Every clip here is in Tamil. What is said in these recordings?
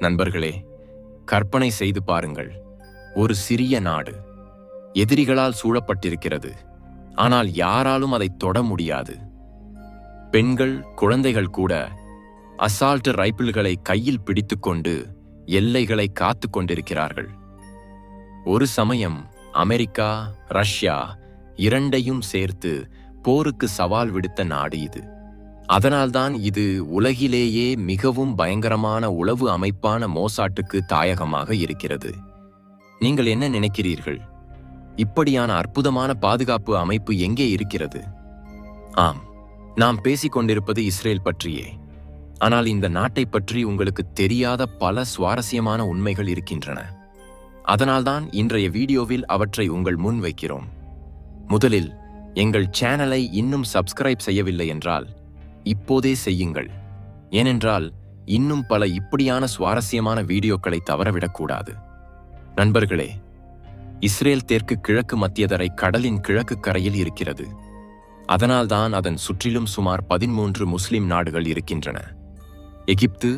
நண்பர்களே, கற்பனை செய்து பாருங்கள். ஒரு சிறிய நாடு எதிரிகளால் சூழப்பட்டிருக்கிறது. ஆனால் யாராலும் அதை தொட முடியாது. பெண்கள், குழந்தைகள் கூட அசால்ட் ரைபிள்களை கையில் பிடித்துக்கொண்டு எல்லைகளை காத்து கொண்டிருக்கிறார்கள். ஒரு சமயம் அமெரிக்கா, ரஷ்யா இரண்டையும் சேர்த்து போருக்கு சவால் விடுத்த நாடு இது. அதனால்தான் இது உலகிலேயே மிகவும் பயங்கரமான உளவு அமைப்பான மோசாட்டுக்கு தாயகமாக இருக்கிறது. நீங்கள் என்ன நினைக்கிறீர்கள்? இப்படியான அற்புதமான பாதுகாப்பு அமைப்பு எங்கே இருக்கிறது? ஆம், நாம் பேசிக் கொண்டிருப்பது இஸ்ரேல் பற்றியே. ஆனால் இந்த நாட்டை பற்றி உங்களுக்கு தெரியாத பல சுவாரஸ்யமான உண்மைகள் இருக்கின்றன. அதனால்தான் இன்றைய வீடியோவில் அவற்றை உங்கள் முன் வைக்கிறோம். முதலில், எங்கள் சேனலை இன்னும் சப்ஸ்கிரைப் செய்யவில்லை என்றால் இப்போதே செய்யுங்கள். ஏனென்றால் இன்னும் பல இப்படியான சுவாரஸ்யமான வீடியோக்களை தவறவிடக்கூடாது. நண்பர்களே, இஸ்ரேல் தெற்கு கிழக்கு மத்தியதரை கடலின் கிழக்கு கரையில் இருக்கிறது. அதனால்தான் அதன் சுற்றிலும் சுமார் 13 முஸ்லிம் நாடுகள் இருக்கின்றன. Egypt,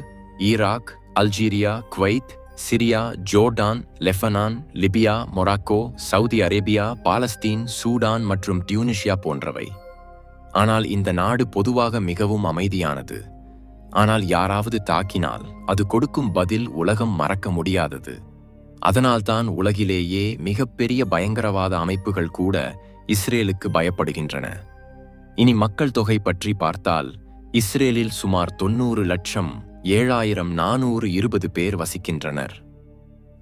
Iraq, Algeria, Kuwait, Syria, Jordan, Lebanon, Libya, Morocco, Saudi Arabia, Palestine, Sudan மற்றும் டியூனிஷியா போன்றவை. ஆனால் இந்த நாடு பொதுவாக மிகவும் அமைதியானது. ஆனால் யாராவது தாக்கினால் அது கொடுக்கும் பதில் உலகம் மறக்க முடியாதது. அதனால்தான் உலகிலேயே மிகப்பெரிய பயங்கரவாத அமைப்புகள் கூட இஸ்ரேலுக்கு பயப்படுகின்றன. இனி மக்கள் தொகை பற்றி பார்த்தால், இஸ்ரேலில் சுமார் 90,07,420 பேர் வசிக்கின்றனர்.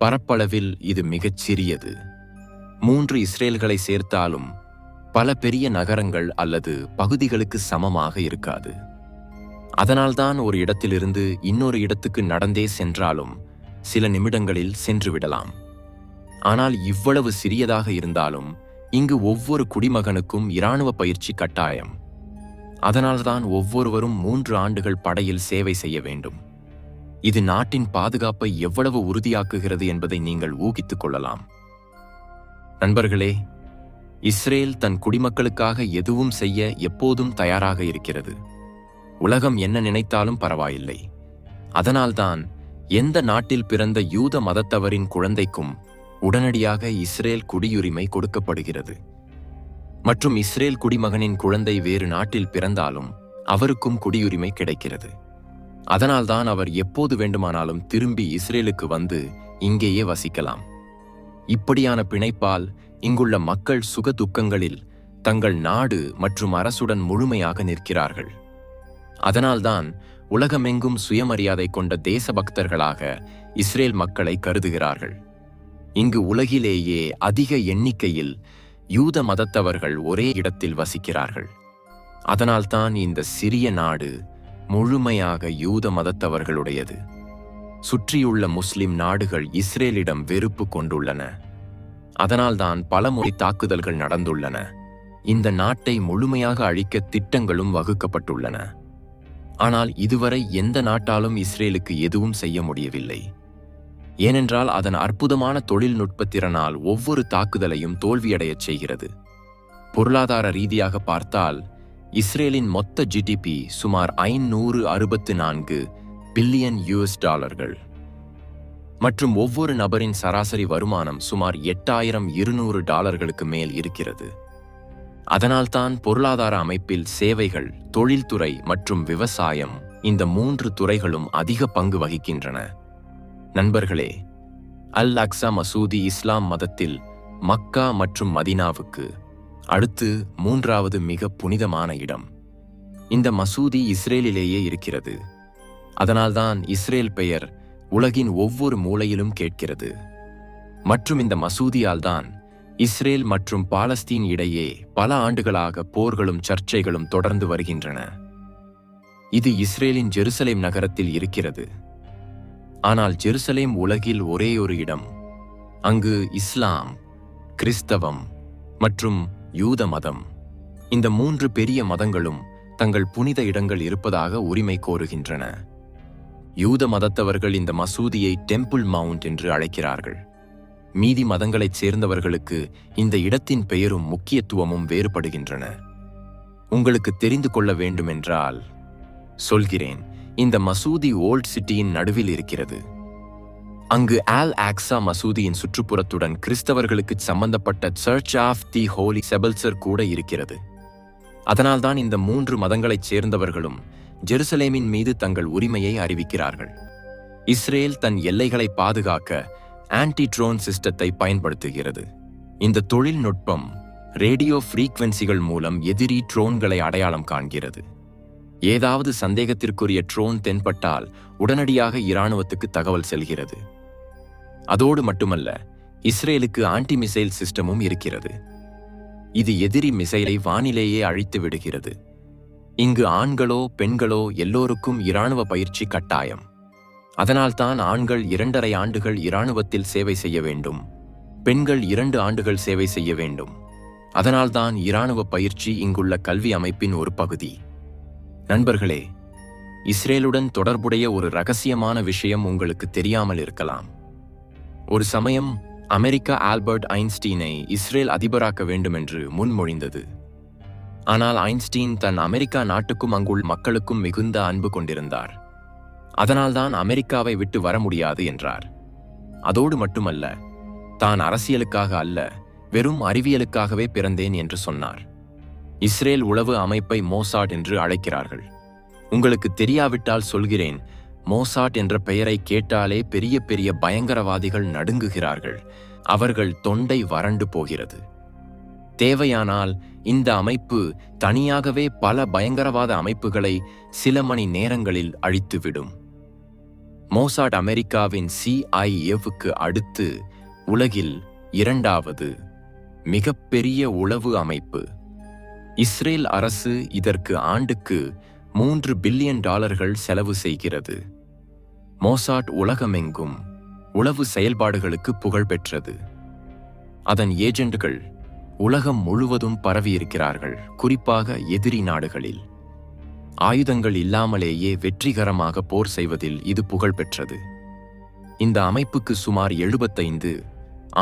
பரப்பளவில் இது மிகச் சிறியது. 3 இஸ்ரேல்களை சேர்த்தாலும் பல பெரிய நகரங்கள் அல்லது பகுதிகளுக்கு சமமாக இருக்காது. அதனால்தான் ஒரு இடத்திலிருந்து இன்னொரு இடத்துக்கு நடந்தே சென்றாலும் சில நிமிடங்களில் சென்று விடலாம். ஆனால் இவ்வளவு சிறியதாக இருந்தாலும் இங்கு ஒவ்வொரு குடிமகனுக்கும் இராணுவ பயிற்சி கட்டாயம். அதனால்தான் ஒவ்வொருவரும் 3 ஆண்டுகள் படையில் சேவை செய்ய வேண்டும். இது நாட்டின் பாதுகாப்பை எவ்வளவு உறுதியாக்குகிறது என்பதை நீங்கள் ஊகித்துக் கொள்ளலாம். நண்பர்களே, இஸ்ரேல் தன் குடிமக்களுக்காக எதுவும் செய்ய எப்போதும் தயாராக இருக்கிறது. உலகம் என்ன நினைத்தாலும் பரவாயில்லை. அதனால்தான் எந்த நாட்டில் பிறந்த யூத மதத்தவரின் குழந்தைக்கும் உடனடியாக இஸ்ரேல் குடியுரிமை கொடுக்கப்படுகிறது. மற்றும் இஸ்ரேல் குடிமகனின் குழந்தை வேறு நாட்டில் பிறந்தாலும் அவருக்கும் குடியுரிமை கிடைக்கிறது. அதனால்தான் அவர் எப்போது வேண்டுமானாலும் திரும்பி இஸ்ரேலுக்கு வந்து இங்கேயே வசிக்கலாம். இப்படியான பிணைப்பால் இங்குள்ள மக்கள் சுக துக்கங்களில் தங்கள் நாடு மற்றும் அரசுடன் முழுமையாக நிற்கிறார்கள். அதனால்தான் உலகமெங்கும் சுயமரியாதை கொண்ட தேசபக்தர்களாக இஸ்ரேல் மக்களை கருதுகிறார்கள். இங்கு உலகிலேயே அதிக எண்ணிக்கையில் யூத மதத்தவர்கள் ஒரே இடத்தில் வசிக்கிறார்கள். அதனால்தான் இந்த சிறிய நாடு முழுமையாக யூத மதத்தவர்களுடையது. சுற்றியுள்ள முஸ்லிம் நாடுகள் இஸ்ரேலிடம் வெறுப்பு கொண்டுள்ளன. அதனால்தான் பலமுறை தாக்குதல்கள் நடந்துள்ளன. இந்த நாட்டை முழுமையாக அழிக்க திட்டங்களும் வகுக்கப்பட்டுள்ளன. ஆனால் இதுவரை எந்த நாட்டாலும் இஸ்ரேலுக்கு எதுவும் செய்ய முடியவில்லை. ஏனென்றால் அதன் அற்புதமான தொழில்நுட்ப திறனால் ஒவ்வொரு தாக்குதலையும் தோல்வியடையச் செய்கிறது. பொருளாதார ரீதியாக பார்த்தால் இஸ்ரேலின் மொத்த ஜிடிபி சுமார் $564 பில்லியன் மற்றும் ஒவ்வொரு நபரின் சராசரி வருமானம் சுமார் $8,200 மேல் இருக்கிறது. அதனால்தான் பொருளாதார அமைப்பில் சேவைகள், தொழில்துறை மற்றும் விவசாயம், இந்த 3 துறைகளும் அதிக பங்கு வகிக்கின்றன. நண்பர்களே, அல் அக்ஸா மசூதி இஸ்லாம் மதத்தில் மக்கா மற்றும் மதீனாவுக்கு அடுத்து 3வது மிக புனிதமான இடம். இந்த மசூதி இஸ்ரேலிலேயே இருக்கிறது. அதனால்தான் இஸ்ரேல் பெயர் உலகின் ஒவ்வொரு மூலையிலும் கேட்கிறது. மற்றும் இந்த மசூதியால் தான் இஸ்ரேல் மற்றும் பாலஸ்தீன் இடையே பல ஆண்டுகளாக போர்களும் சர்ச்சைகளும் தொடர்ந்து வருகின்றன. இது இஸ்ரேலின் ஜெருசலேம் நகரத்தில் இருக்கிறது. ஆனால் ஜெருசலேம் உலகில் ஒரே ஒரு இடம். அங்கு இஸ்லாம், கிறிஸ்தவம் மற்றும் யூத மதம், இந்த 3 பெரிய மதங்களும் தங்கள் புனித இடங்கள் இருப்பதாக உரிமை கோருகின்றன. யூத மதத்தவர்கள் இந்த மசூதியை டெம்பிள் மவுண்ட் என்று அழைக்கிறார்கள். மீதி மதங்களைச் சேர்ந்தவர்களுக்கு இந்த இடத்தின் பெயரும் முக்கியத்துவமும் வேறுபடுகின்றன. உங்களுக்கு தெரிந்து கொள்ள வேண்டுமென்றால் சொல்கிறேன். இந்த மசூதி ஓல்ட் சிட்டியின் நடுவில் இருக்கிறது. அங்கு ஆல் ஆக்ஸா மசூதியின் சுற்றுப்புறத்துடன் கிறிஸ்தவர்களுக்கு சம்பந்தப்பட்ட சர்ச் ஆஃப் தி ஹோலி செபல்சர் கூட இருக்கிறது. அதனால்தான் இந்த 3 மதங்களைச் சேர்ந்தவர்களும் ஜெருசலேமின் மீது தங்கள் உரிமையை அறிவிக்கிறார்கள். இஸ்ரேல் தன் எல்லைகளை பாதுகாக்க ஆன்டி ட்ரோன் சிஸ்டத்தை பயன்படுத்துகிறது. இந்த தொழில்நுட்பம் ரேடியோ ஃப்ரீக்வென்சிகள் மூலம் எதிரி ட்ரோன்களை அடையாளம் காண்கிறது. ஏதாவது சந்தேகத்திற்குரிய ட்ரோன் தென்பட்டால் உடனடியாக இராணுவத்துக்கு தகவல் செல்கிறது. அதோடு மட்டுமல்ல, இஸ்ரேலுக்கு ஆன்டி மிசைல் சிஸ்டமும் இருக்கிறது. இது எதிரி மிசைலை வானிலேயே அழித்து விடுகிறது. இங்கு ஆண்களோ பெண்களோ எல்லோருக்கும் இராணுவ பயிற்சி கட்டாயம். அதனால்தான் ஆண்கள் 2.5 ஆண்டுகள் இராணுவத்தில் சேவை செய்ய வேண்டும், பெண்கள் 2 ஆண்டுகள் சேவை செய்ய வேண்டும். அதனால்தான் இராணுவ பயிற்சி இங்குள்ள கல்வி அமைப்பின் ஒரு பகுதி. நண்பர்களே, இஸ்ரேலுடன் தொடர்புடைய ஒரு ரகசியமான விஷயம் உங்களுக்கு தெரியாமல் இருக்கலாம். ஒரு சமயம் அமெரிக்கா ஆல்பர்ட் ஐன்ஸ்டீனை இஸ்ரேல் அதிபராக்க வேண்டுமென்று முன்மொழிந்தது. ஆனால் ஐன்ஸ்டீன் தன் அமெரிக்கா நாட்டுக்கும் அங்குள்ள மக்களுக்கும் மிகுந்த அன்பு கொண்டிருந்தார். அதனால்தான் அமெரிக்காவை விட்டு வர முடியாது என்றார். அதோடு மட்டுமல்ல, தான் அரசியலுக்காக அல்ல, வெறும் அறிவியலுக்காகவே பிறந்தேன் என்று சொன்னார். இஸ்ரேல் உளவு அமைப்பை மோசாட் என்று அழைக்கிறார்கள். உங்களுக்கு தெரியாவிட்டால் சொல்கிறேன், மோசாட் என்ற பெயரை கேட்டாலே பெரிய பெரிய பயங்கரவாதிகள் நடுங்குகிறார்கள். அவர்கள் தொண்டை வறண்டு போகிறது. தேவையானால் இந்த அமைப்பு தனியாகவே பல பயங்கரவாத அமைப்புகளை சில மணி நேரங்களில் அழித்துவிடும். மோசாட் அமெரிக்காவின் CIA-வுக்கு அடுத்து உலகில் 2வது மிகப்பெரிய உளவு அமைப்பு. இஸ்ரேல் அரசு இதற்கு ஆண்டுக்கு $3 பில்லியன் செலவு செய்கிறது. மோசாட் உலகமெங்கும் உளவு செயல்பாடுகளுக்கு புகழ் பெற்றது. அதன் ஏஜெண்டுகள் உலகம் முழுவதும் பரவியிருக்கிறார்கள், குறிப்பாக எதிரி நாடுகளில். ஆயுதங்கள் இல்லாமலேயே வெற்றிகரமாக போர் செய்வதில் இது புகழ் பெற்றது. இந்த அமைப்புக்கு சுமார் 75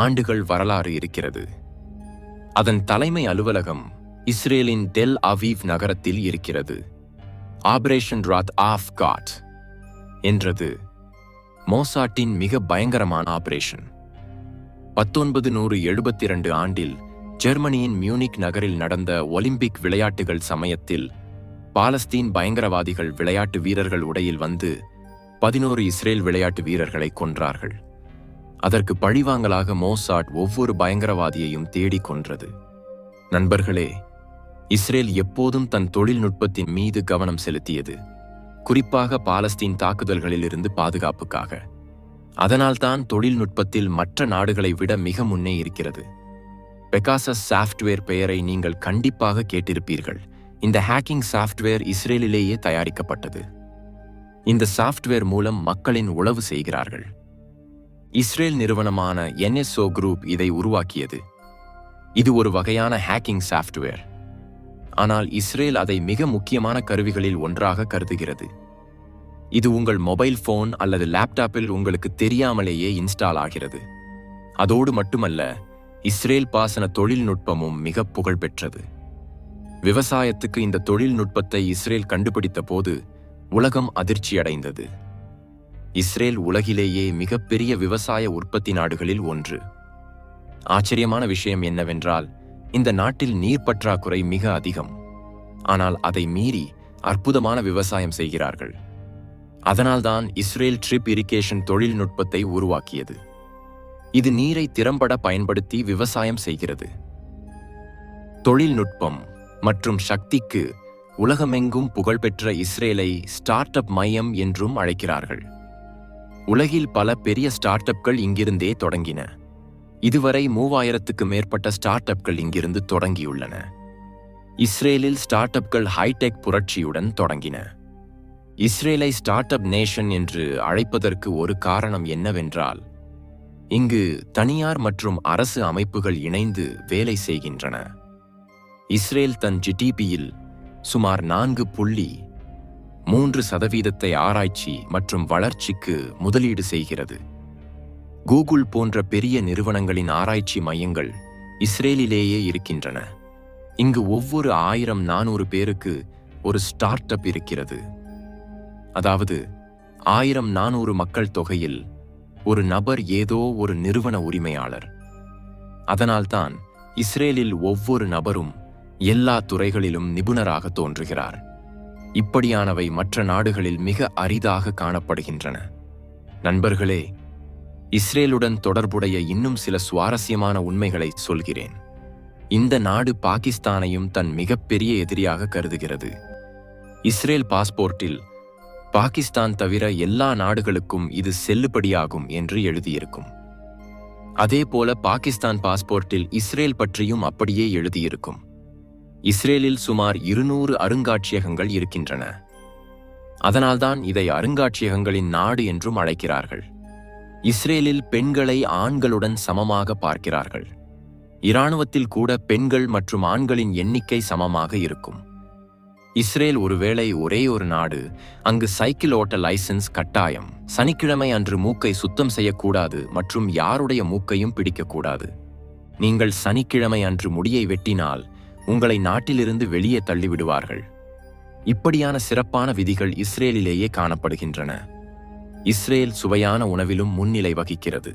ஆண்டுகள் வரலாறு இருக்கிறது. அதன் தலைமை அலுவலகம் இஸ்ரேலின் டெல் அவீவ் நகரத்தில் இருக்கிறது. ஆபரேஷன் ராத் ஆஃப் காட் என்றது மோசாட்டின் மிக பயங்கரமான ஆபரேஷன். 1972 ஆண்டில் ஜெர்மனியின் மியூனிக் நகரில் நடந்த ஒலிம்பிக் விளையாட்டுகள் சமயத்தில் பாலஸ்தீன் பயங்கரவாதிகள் விளையாட்டு வீரர்கள் உடையில் வந்து 11 இஸ்ரேல் விளையாட்டு வீரர்களை கொன்றார்கள். அதற்கு பழிவாங்கலாக மோசாட் ஒவ்வொரு பயங்கரவாதியையும் தேடிக் கொன்றது. நண்பர்களே, இஸ்ரேல் எப்போதும் தன் தொழில்நுட்பத்தின் மீது கவனம் செலுத்தியது, குறிப்பாக பாலஸ்தீன் தாக்குதல்களில் இருந்து பாதுகாப்புக்காக. அதனால்தான் தொழில்நுட்பத்தில் மற்ற நாடுகளை விட மிக முன்னே இருக்கிறது. பெகாசஸ் சாஃப்ட்வேர் பெயரை நீங்கள் கண்டிப்பாக கேட்டிருப்பீர்கள். இந்த ஹேக்கிங் சாஃப்ட்வேர் இஸ்ரேலிலேயே தயாரிக்கப்பட்டது. இந்த சாஃப்ட்வேர் மூலம் மக்களின் உளவு செய்கிறார்கள். இஸ்ரேல் நிறுவனமான NSO குரூப் இதை உருவாக்கியது. இது ஒரு வகையான ஹேக்கிங் சாஃப்ட்வேர். ஆனால் இஸ்ரேல் அதை மிக முக்கியமான கருவிகளில் ஒன்றாக கருதுகிறது. இது உங்கள் மொபைல் போன் அல்லது லேப்டாப்பில் உங்களுக்கு தெரியாமலேயே இன்ஸ்டால் ஆகிறது. அதோடு மட்டுமல்ல, இஸ்ரேல் பாசன தொழில்நுட்பமும் மிக புகழ்பெற்றது. விவசாயத்துக்கு இந்த தொழில்நுட்பத்தை இஸ்ரேல் கண்டுபிடித்த போது உலகம் அதிர்ச்சியடைந்தது. இஸ்ரேல் உலகிலேயே மிகப்பெரிய விவசாய உற்பத்தி நாடுகளில் ஒன்று. ஆச்சரியமான விஷயம் என்னவென்றால், இந்த நாட்டில் நீர் பற்றாக்குறை மிக அதிகம். ஆனால் அதை மீறி அற்புதமான விவசாயம் செய்கிறார்கள். அதனால்தான் இஸ்ரேல் ட்ரிப் இரிகேஷன் தொழில்நுட்பத்தை உருவாக்கியது. இது நீரை திறம்பட பயன்படுத்தி விவசாயம் செய்கிறது. தொழில்நுட்பம் மற்றும் சக்திக்கு உலகமெங்கும் புகழ்பெற்ற இஸ்ரேலை ஸ்டார்ட் அப் மையம் என்றும் அழைக்கிறார்கள். உலகில் பல பெரிய ஸ்டார்ட் அப்கள் இங்கிருந்தே தொடங்கின. இதுவரை 3000க்கு மேற்பட்ட ஸ்டார்ட் அப்கள் இங்கிருந்து தொடங்கியுள்ளன. இஸ்ரேலில் ஸ்டார்ட் அப்கள் ஹைடெக் புரட்சியுடன் தொடங்கின. இஸ்ரேலை ஸ்டார்ட் அப் நேஷன் என்று அழைப்பதற்கு ஒரு காரணம் என்னவென்றால், இங்கு தனியார் மற்றும் அரசு அமைப்புகள் இணைந்து வேலை செய்கின்றன. இஸ்ரேல் தன் GDP-யில் சுமார் 4.3% ஆராய்ச்சி மற்றும் வளர்ச்சிக்கு முதலீடு செய்கிறது. கூகுள் போன்ற பெரிய நிறுவனங்களின் ஆராய்ச்சி மையங்கள் இஸ்ரேலிலேயே இருக்கின்றன. இங்கு ஒவ்வொரு 1000-400 பேருக்கு ஒரு ஸ்டார்ட் அப் இருக்கிறது. அதாவது 1000-400 மக்கள் தொகையில் ஒரு நபர் ஏதோ ஒரு நிறுவன உரிமையாளர். அதனால்தான் இஸ்ரேலில் ஒவ்வொரு நபரும் எல்லா துறைகளிலும் நிபுணராக தோன்றுகிறார். இப்படியானவை மற்ற நாடுகளில் மிக அரிதாக காணப்படுகின்றன. நண்பர்களே, இஸ்ரேலுடன் தொடர்புடைய இன்னும் சில சுவாரஸ்யமான உண்மைகளை சொல்கிறேன். இந்த நாடு பாகிஸ்தானையும் தன் மிகப்பெரிய எதிரியாக கருதுகிறது. இஸ்ரேல் பாஸ்போர்ட்டில் பாகிஸ்தான் தவிர எல்லா நாடுகளுக்கும் இது செல்லுபடியாகும் என்று எழுதியிருக்கும். அதேபோல பாகிஸ்தான் பாஸ்போர்ட்டில் இஸ்ரேல் பற்றியும் அப்படியே எழுதியிருக்கும். இஸ்ரேலில் சுமார் 200 அருங்காட்சியகங்கள் இருக்கின்றன. அதனால்தான் இதை அருங்காட்சியகங்களின் நாடு என்றும் அழைக்கிறார்கள். இஸ்ரேலில் பெண்களை ஆண்களுடன் சமமாக பார்க்கிறார்கள். இராணுவத்தில் கூட பெண்கள் மற்றும் ஆண்களின் எண்ணிக்கை சமமாக இருக்கும். இஸ்ரேல் ஒருவேளை ஒரே ஒரு நாடு, அங்கு சைக்கிள் ஓட்ட லைசென்ஸ் கட்டாயம். சனிக்கிழமை அன்று மூக்கை சுத்தம் செய்யக்கூடாது மற்றும் யாருடைய மூக்கையும் பிடிக்கக்கூடாது. நீங்கள் சனிக்கிழமை அன்று முடியை வெட்டினால் உங்களை நாட்டிலிருந்து வெளியே தள்ளிவிடுவார்கள். இப்படியான சிறப்பான விதிகள் இஸ்ரேலிலேயே காணப்படுகின்றன. இஸ்ரேல் சுவையான உணவிலும் முன்னிலை வகிக்கிறது.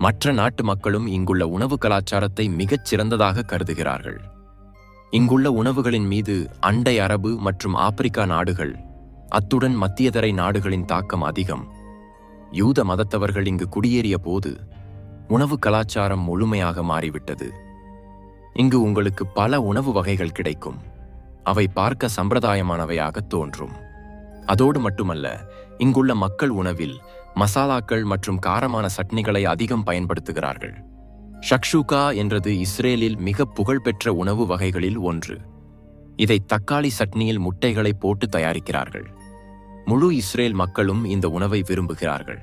மற்ற நாட்டு மக்களும் இங்குள்ள உணவு கலாச்சாரத்தை மிகச் சிறந்ததாக கருதுகிறார்கள். இங்குள்ள உணவுகளின் மீது அண்டை அரபு மற்றும் ஆப்பிரிக்கா நாடுகள், அத்துடன் மத்தியதரை நாடுகளின் தாக்கம் அதிகம். யூத மதத்தவர்கள் இங்கு குடியேறிய போது உணவு கலாச்சாரம் முழுமையாக மாறிவிட்டது. இங்கு உங்களுக்கு பல உணவு வகைகள் கிடைக்கும். அவை பார்க்க சம்பிரதாயமானவையாக தோன்றும். அதோடு மட்டுமல்ல, இங்குள்ள மக்கள் உணவில் மசாலாக்கள் மற்றும் காரமான சட்னிகளை அதிகம் பயன்படுத்துகிறார்கள். ஷக்ஷூகா என்றது இஸ்ரேலில் மிக புகழ்பெற்ற உணவு வகைகளில் ஒன்று. இதை தக்காளி சட்னியில் முட்டைகளை போட்டு தயாரிக்கிறார்கள். முழு இஸ்ரேல் மக்களும் இந்த உணவை விரும்புகிறார்கள்.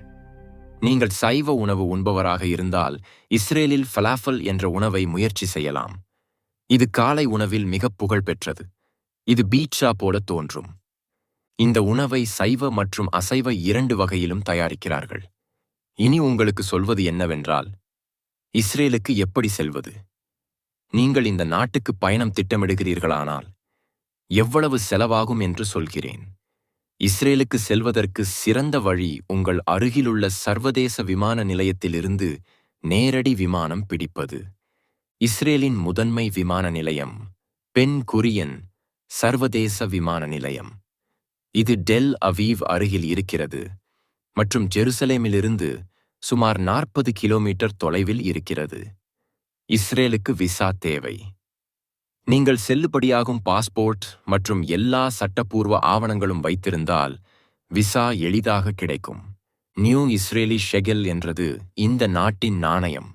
நீங்கள் சைவ உணவு உண்பவராக இருந்தால் இஸ்ரேலில் ஃபலாஃபல் என்ற உணவை முயற்சி செய்யலாம். இது காலை உணவில் மிக புகழ்பெற்றது. இது பீட்சா போல தோன்றும். இந்த உணவை சைவ மற்றும் அசைவ 2 வகையிலும் தயாரிக்கிறார்கள். இனி உங்களுக்கு சொல்வது என்னவென்றால், இஸ்ரேலுக்கு எப்படி செல்வது? நீங்கள் இந்த நாட்டுக்கு பயணம் திட்டமிடுகிறீர்களானால் எவ்வளவு செலவாகும் என்று சொல்கிறேன். இஸ்ரேலுக்கு செல்வதற்கு சிறந்த வழி உங்கள் அருகிலுள்ள சர்வதேச விமான நிலையத்திலிருந்து நேரடி விமானம் பிடிப்பது. இஸ்ரேலின் முதன்மை விமான நிலையம் பென் குரியன் சர்வதேச விமான நிலையம். இது டெல் அவீவ் அருகில் இருக்கிறது மற்றும் ஜெருசலேமிலிருந்து சுமார் 40 கிலோமீட்டர் தொலைவில் இருக்கிறது. இஸ்ரேலுக்கு விசா தேவை. நீங்கள் செல்லுபடியாகும் பாஸ்போர்ட் மற்றும் எல்லா சட்டப்பூர்வ ஆவணங்களும் வைத்திருந்தால் விசா எளிதாக கிடைக்கும். நியூ இஸ்ரேலி ஷெகெல் என்றது இந்த நாட்டின் நாணயம்.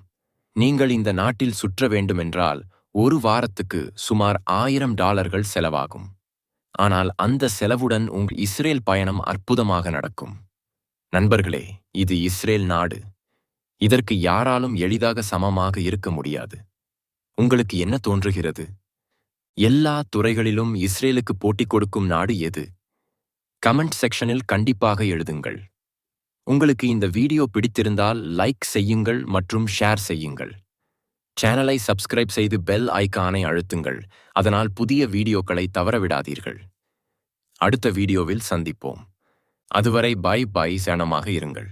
நீங்கள் இந்த நாட்டில் சுற்ற வேண்டுமென்றால் ஒரு வாரத்துக்கு சுமார் $1000 செலவாகும். ஆனால் அந்த செலவுடன் உங்கள் இஸ்ரேல் பயணம் அற்புதமாக நடக்கும். நண்பர்களே, இது இஸ்ரேல் நாடு. இதற்கு யாராலும் எளிதாக சமமாக இருக்க முடியாது. உங்களுக்கு என்ன தோன்றுகிறது? எல்லா துறைகளிலும் இஸ்ரேலுக்கு போட்டி கொடுக்கும் நாடு எது? கமெண்ட் செக்ஷனில் கண்டிப்பாக எழுதுங்கள். உங்களுக்கு இந்த வீடியோ பிடித்திருந்தால் லைக் செய்யுங்கள் மற்றும் ஷேர் செய்யுங்கள். சேனலை சப்ஸ்கிரைப் செய்து பெல் ஐகானை அழுத்துங்கள். அதனால் புதிய வீடியோக்களை தவறவிடாதீர்கள். அடுத்த வீடியோவில் சந்திப்போம். அதுவரை பை சனமாக இருங்கள்.